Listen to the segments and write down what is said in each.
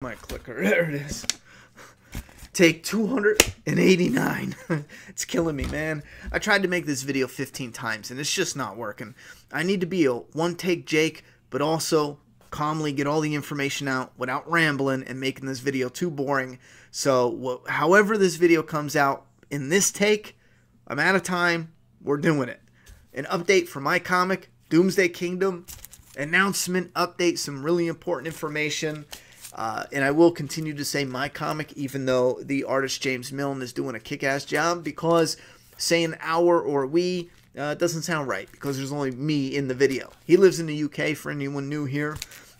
My clicker, there it is. Take 289. It's killing me, man. I tried to make this video 15 times and it's just not working. I need to be a one-take Jake, but also calmly get all the information out without rambling and making this video too boring. So however this video comes out in this take, I'm out of time. We're doing it. An update for my comic, Doomsday Kingdom. Announcement, update, some really important information. And I will continue to say my comic, even though the artist James Milne is doing a kick-ass job, because saying our or we doesn't sound right, because there's only me in the video. He lives in the UK, for anyone new here.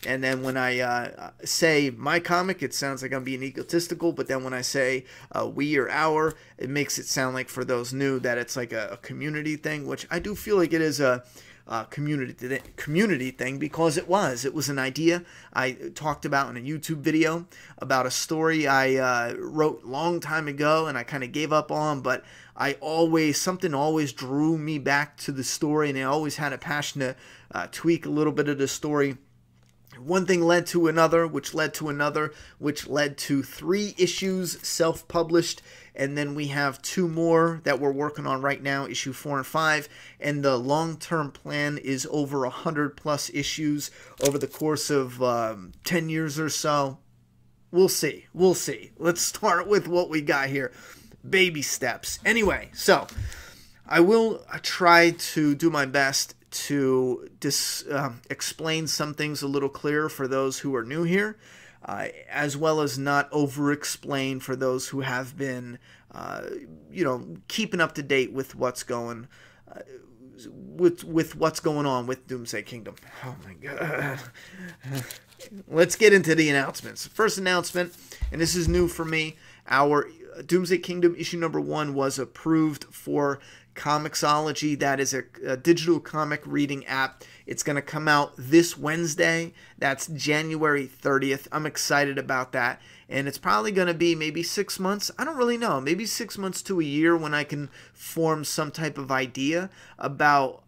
And then when I say my comic, it sounds like I'm being egotistical. But then when I say we or our, it makes it sound like, for those new, that it's like a community thing, which I do feel like it is a community thing, because it was an idea I talked about in a YouTube video about a story I wrote a long time ago and I kind of gave up on, but something always drew me back to the story, and I always had a passion to tweak a little bit of the story. One thing led to another, which led to another, which led to 3 issues self-published, and then we have 2 more that we're working on right now, issue 4 and 5, and the long-term plan is over 100+ issues over the course of 10 years or so. We'll see. We'll see. Let's start with what we got here. Baby steps. Anyway, so I will try to do my best to explain some things a little clearer for those who are new here, as well as not over-explain for those who have been, keeping up to date with what's going with what's going on with Doomsday Kingdom. Oh my god. Let's get into the announcements. First announcement, and this is new for me, our Doomsday Kingdom issue number 1 was approved for Comixology. That is a digital comic reading app. It's going to come out this Wednesday. That's January 30th. I'm excited about that. And it's probably going to be maybe 6 months. I don't really know. Maybe 6 months to a year when I can form some type of idea about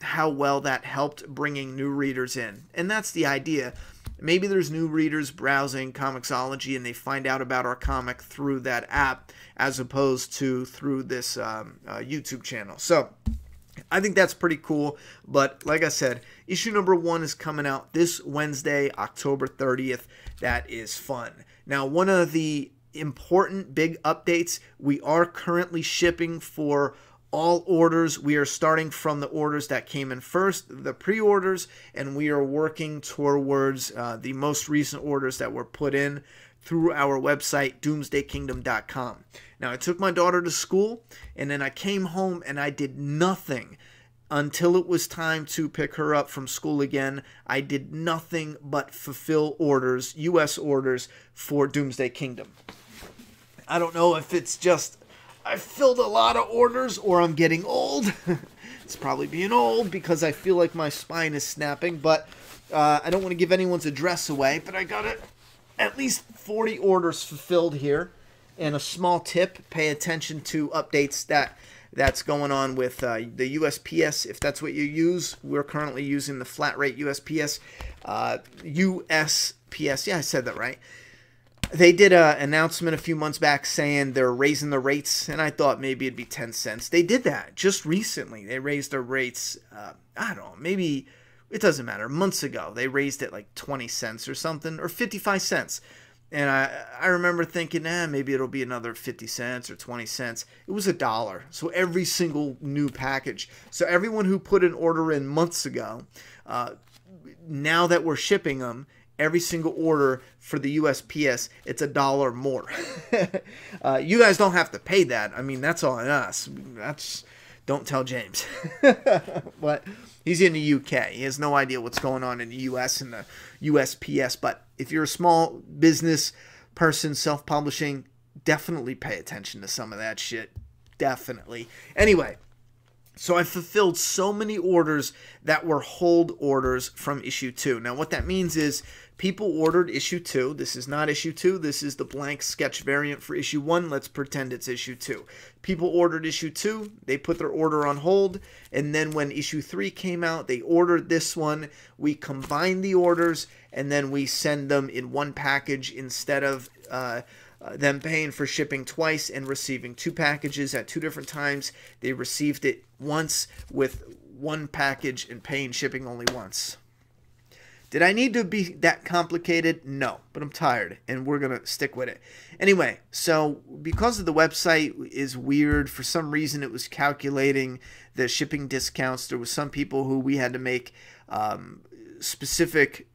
how well that helped bringing new readers in. And that's the idea. Maybe there's new readers browsing Comixology and they find out about our comic through that app as opposed to through this YouTube channel. So I think that's pretty cool. But like I said, issue number 1 is coming out this Wednesday, October 30th. That is fun. Now, one of the important big updates, we are currently shipping for all orders. We are starting from the orders that came in first, the pre-orders, and we are working towards the most recent orders that were put in through our website, doomsdaykingdom.com. Now, I took my daughter to school, and then I came home and I did nothing until it was time to pick her up from school again. I did nothing but fulfill orders, U.S. orders, for Doomsday Kingdom. I don't know if it's just I filled a lot of orders or I'm getting old. It's probably being old because I feel like my spine is snapping, but I don't want to give anyone's address away, but I got at least 40 orders fulfilled here. And a small tip, pay attention to updates that's going on with the USPS, if that's what you use. We're currently using the flat rate USPS. USPS, yeah, I said that right. They did an announcement a few months back saying they're raising the rates, and I thought maybe it'd be 10 cents. They did that just recently. They raised their rates, I don't know, maybe, it doesn't matter, months ago. They raised it like 20 cents or something, or 55 cents. And I remember thinking, maybe it'll be another 50 cents or 20 cents. It was $1. So every single new package. So everyone who put an order in months ago, now that we're shipping them, every single order for the USPS, it's $1 more. You guys don't have to pay that. I mean, that's on us. Don't tell James. But he's in the UK. He has no idea what's going on in the US and the USPS. But if you're a small business person, self-publishing, definitely pay attention to some of that shit. Definitely. Anyway, So I fulfilled so many orders that were hold orders from issue 2. Now what that means is people ordered issue 2. This is not issue 2. This is the blank sketch variant for issue 1. Let's pretend it's issue 2. People ordered issue 2. They put their order on hold. And then when issue 3 came out, they ordered this one. We combined the orders and then we send them in one package instead of them paying for shipping twice and receiving 2 packages at 2 different times. They received it once with 1 package and paying shipping only once. Did I need to be that complicated? No, but I'm tired and we're going to stick with it. Anyway, so because of the website is weird, for some reason it was calculating the shipping discounts. There was some people who we had to make specific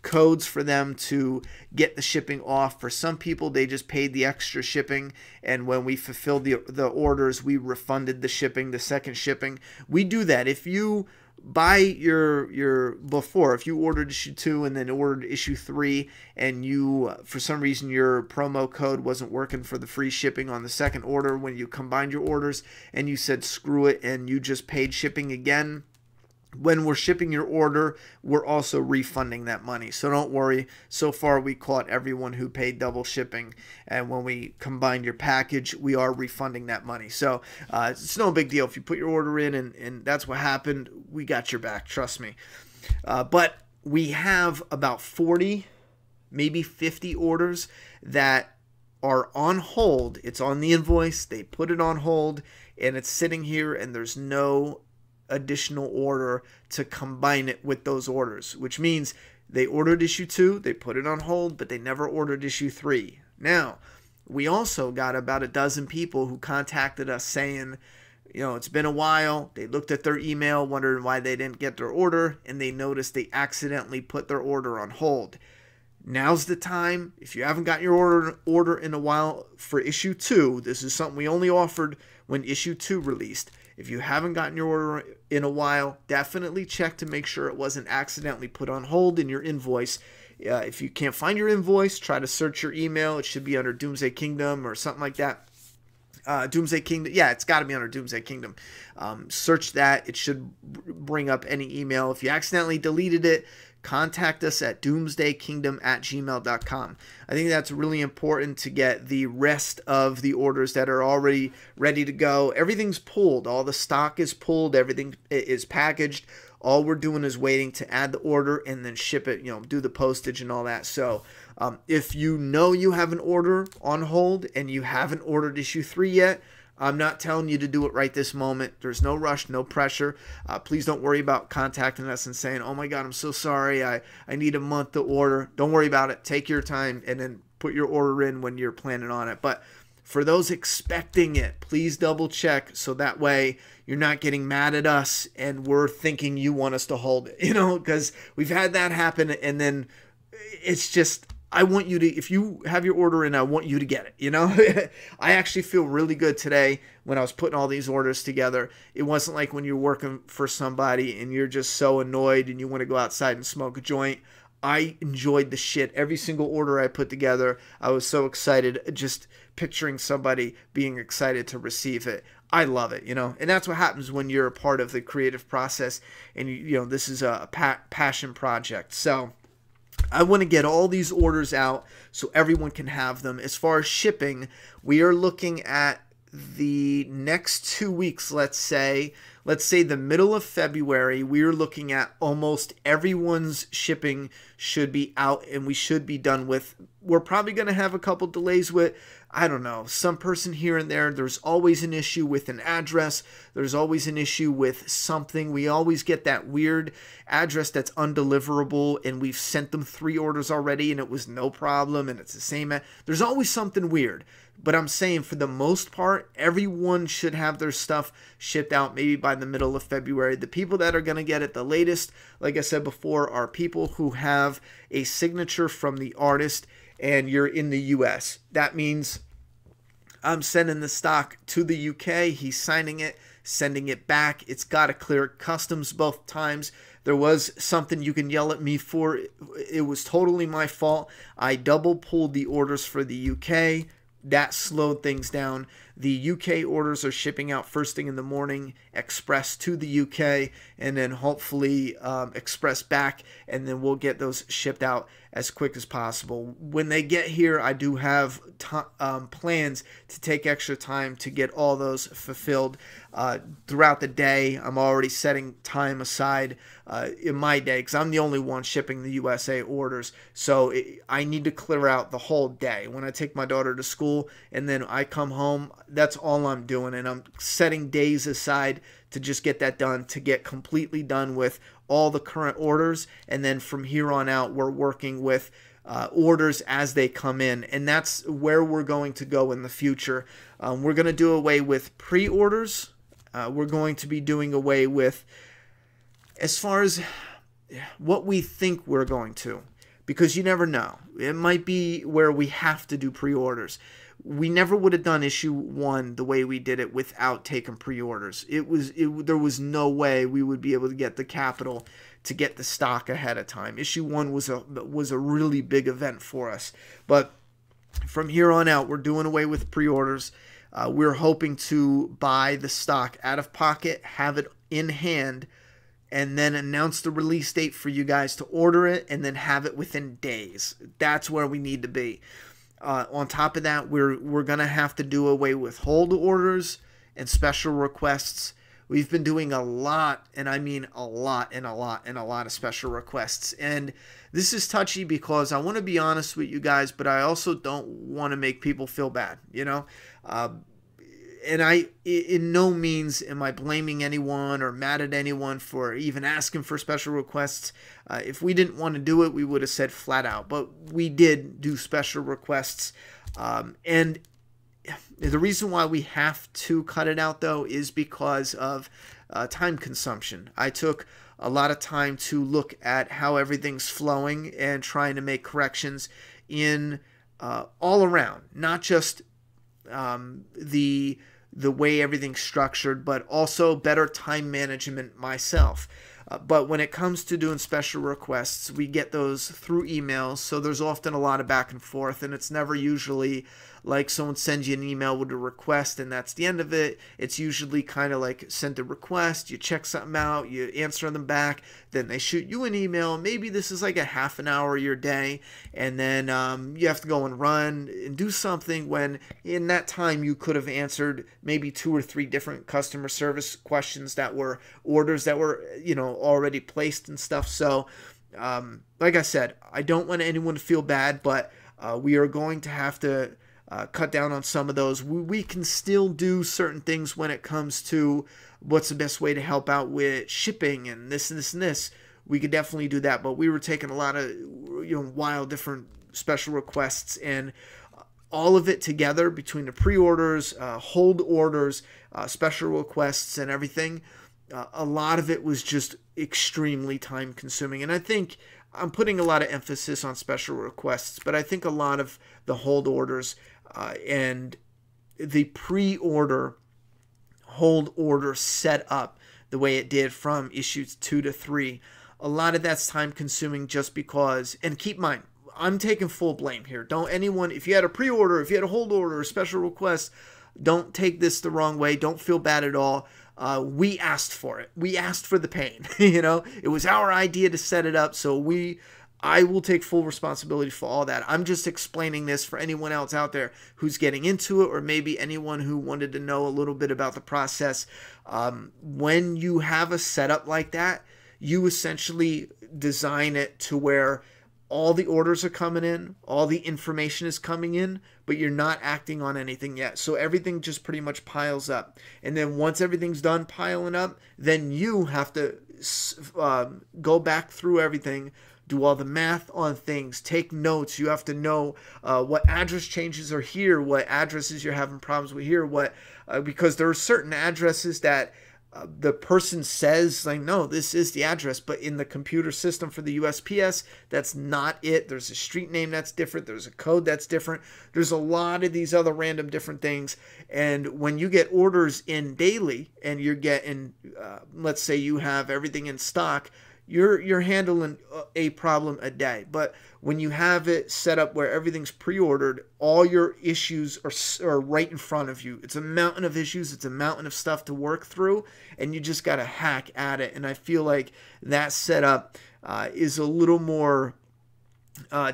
codes for them to get the shipping off. For some people, they just paid the extra shipping, and when we fulfilled the orders, we refunded the shipping, the second shipping. We do that. If you buy if you ordered issue 2 and then ordered issue 3 and you for some reason your promo code wasn't working for the free shipping on the second order, when you combined your orders and you said screw it and you just paid shipping again, when we're shipping your order, we're also refunding that money. So don't worry. So far, we caught everyone who paid double shipping. And when we combine your package, we are refunding that money. So it's no big deal. If you put your order in and that's what happened, we got your back. Trust me. But we have about 40, maybe 50 orders that are on hold. It's on the invoice. They put it on hold and it's sitting here and there's no additional order to combine it with those orders, which means they ordered issue 2, they put it on hold, but they never ordered issue 3. Now, we also got about a dozen people who contacted us saying, it's been a while. They looked at their email, wondering why they didn't get their order, and they noticed they accidentally put their order on hold. Now's the time. If you haven't got your order in a while for issue 2, this is something we only offered when issue 2 released. If you haven't gotten your order in a while, definitely check to make sure it wasn't accidentally put on hold in your invoice. If you can't find your invoice, try to search your email. It should be under Doomsday Kingdom or something like that. Doomsday Kingdom. Yeah, it's got to be under Doomsday Kingdom. Search that. It should bring up any email. If you accidentally deleted it, contact us at doomsdaykingdom@gmail.com. I think that's really important to get the rest of the orders that are already ready to go. Everything's pulled. All the stock is pulled. Everything is packaged. All we're doing is waiting to add the order and then ship it, do the postage and all that. So if you know you have an order on hold and you haven't ordered issue 3 yet, I'm not telling you to do it right this moment. There's no rush, no pressure. Please don't worry about contacting us and saying, oh my God, I'm so sorry. I need a month to order. Don't worry about it. Take your time and then put your order in when you're planning on it. But for those expecting it, please double check so that way you're not getting mad at us and we're thinking you want us to hold it, because we've had that happen and then it's just, I want you to, if you have your order in, I want you to get it, I actually feel really good today when I was putting all these orders together. It wasn't like when you're working for somebody and you're just so annoyed and you want to go outside and smoke a joint. I enjoyed the shit. Every single order I put together, I was so excited just picturing somebody being excited to receive it. I love it, and that's what happens when you're a part of the creative process and, this is a passion project. So I want to get all these orders out so everyone can have them. As far as shipping, we are looking at the next 2 weeks, let's say the middle of February, we are looking at almost everyone's shipping should be out and we should be done with. We're probably going to have a couple delays with, I don't know, some person here and there. There's always an issue with an address. There's always an issue with something. We always get that weird address that's undeliverable and we've sent them 3 orders already and it was no problem and it's the same. There's always something weird. But I'm saying for the most part, everyone should have their stuff shipped out maybe by the middle of February. The people that are going to get it the latest, like I said before, are people who have a signature from the artist and you're in the US. That means I'm sending the stock to the UK. He's signing it, sending it back. It's got to clear customs both times. There was something you can yell at me for. It was totally my fault. I double pulled the orders for the UK. That slowed things down. The UK orders are shipping out first thing in the morning, express to the UK, and then hopefully express back, and then we'll get those shipped out as quick as possible. When they get here, I do have plans to take extra time to get all those fulfilled throughout the day. I'm already setting time aside in my day because I'm the only one shipping the USA orders, so I need to clear out the whole day. When I take my daughter to school and then I come home, that's all I'm doing, and I'm setting days aside to just get that done, to get completely done with all the current orders, and then from here on out we're working with orders as they come in, and that's where we're going to go in the future. We're going to do away with pre-orders. We're going to be doing away with, as far as what we think we're going to, because you never know. It might be where we have to do pre-orders. We never would have done issue 1 the way we did it without taking pre-orders. There was no way we would be able to get the capital to get the stock ahead of time. Issue 1 was a really big event for us. But from here on out, we're doing away with pre-orders. We're hoping to buy the stock out of pocket, have it in hand, and then announce the release date for you guys to order it, and then have it within days. That's where we need to be. On top of that, we're going to have to do away with hold orders and special requests. We've been doing a lot, and I mean a lot of special requests. And this is touchy because I want to be honest with you guys, but I also don't want to make people feel bad, you know? And I, in no means am I blaming anyone or mad at anyone for even asking for special requests. If we didn't want to do it, we would have said flat out. But we did do special requests. And the reason why we have to cut it out, though, is because of time consumption. I took a lot of time to look at how everything's flowing and trying to make corrections in all around, not just the way everything's structured, but also better time management myself. But when it comes to doing special requests, we get those through emails, so there's often a lot of back and forth, and it's never usually like someone sends you an email with a request and that's the end of it. It's usually kind of like send a request, you check something out, you answer them back, then they shoot you an email. Maybe this is like a half an hour of your day, and then you have to go and run and do something when in that time you could have answered maybe 2 or 3 different customer service questions that were orders that were, you know, already placed and stuff. So like I said, I don't want anyone to feel bad, but we are going to have to cut down on some of those. We can still do certain things when it comes to what's the best way to help out with shipping and this and this and this. We could definitely do that, but we were taking a lot of, you know, wild different special requests, and all of it together between the pre-orders, hold orders, special requests, and everything. A lot of it was just extremely time consuming, and I think I'm putting a lot of emphasis on special requests, but I think a lot of the hold orders and the pre-order hold order set up the way it did from issues 2 to 3, a lot of that's time consuming just because, and keep in mind, I'm taking full blame here. Don't anyone, if you had a pre-order, if you had a hold order, a special request, don't take this the wrong way. Don't feel bad at all. We asked for it. We asked for the pain. You know, it was our idea to set it up. So I will take full responsibility for all that. I'm just explaining this for anyone else out there who's getting into it, or maybe anyone who wanted to know a little bit about the process. When you have a setup like that, you essentially design it to where all the orders are coming in, all the information is coming in, but you're not acting on anything yet. So everything just pretty much piles up. And then once everything's done piling up, then you have to go back through everything, do all the math on things, take notes. You have to know what address changes are here, what addresses you're having problems with here, because there are certain addresses that the person says, like, no, this is the address, but in the computer system for the USPS, that's not it. There's a street name that's different. There's a code that's different. There's a lot of these other random different things. And when you get orders in daily and you're getting, let's say you have everything in stock, you're handling a problem a day. But when you have it set up where everything's pre-ordered, all your issues are right in front of you. It's a mountain of issues. It's a mountain of stuff to work through, and you just got to hack at it. And I feel like that setup is a little more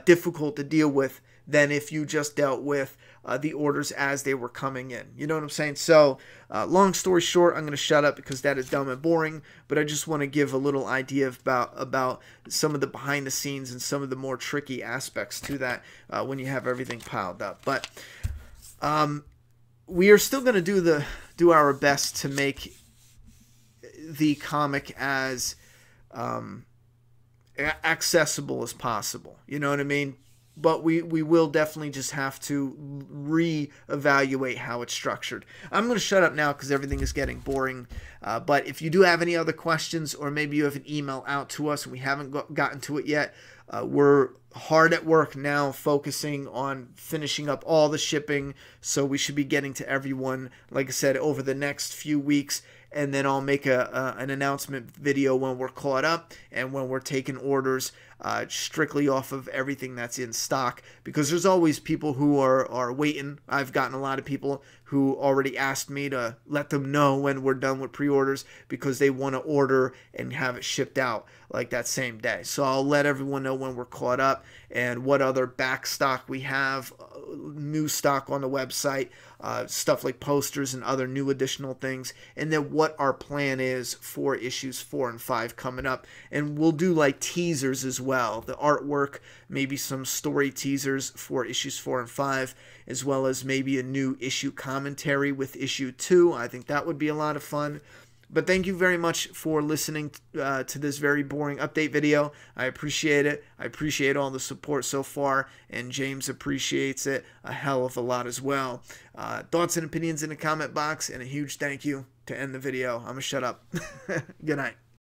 difficult to deal with than if you just dealt with the orders as they were coming in. You know what I'm saying? So, long story short, I'm going to shut up because that is dumb and boring, but I just want to give a little idea about some of the behind the scenes and some of the more tricky aspects to that when you have everything piled up. But we are still going to do our best to make the comic as accessible as possible. You know what I mean? But we will definitely just have to reevaluate how it's structured. I'm going to shut up now because everything is getting boring. But if you do have any other questions, or maybe you have an email out to us and we haven't gotten to it yet, we're hard at work now focusing on finishing up all the shipping. So we should be getting to everyone, like I said, over the next few weeks. And then I'll make an announcement video when we're caught up and when we're taking orders strictly off of everything that's in stock, because there's always people who are waiting. I've gotten a lot of people who already asked me to let them know when we're done with pre-orders because they want to order and have it shipped out like that same day. So I'll let everyone know when we're caught up and what other back stock we have, new stock on the website, stuff like posters and other new additional things, and then what our plan is for issues 4 and 5 coming up. And we'll do like teasers as well, the artwork, maybe some story teasers for issues 4 and 5, as well as maybe a new issue commentary with issue 2. I think that would be a lot of fun. But thank you very much for listening to this very boring update video. I appreciate it. I appreciate all the support so far, and James appreciates it a hell of a lot as well. Thoughts and opinions in the comment box, and a huge thank you to end the video. I'm going to shut up. Good night.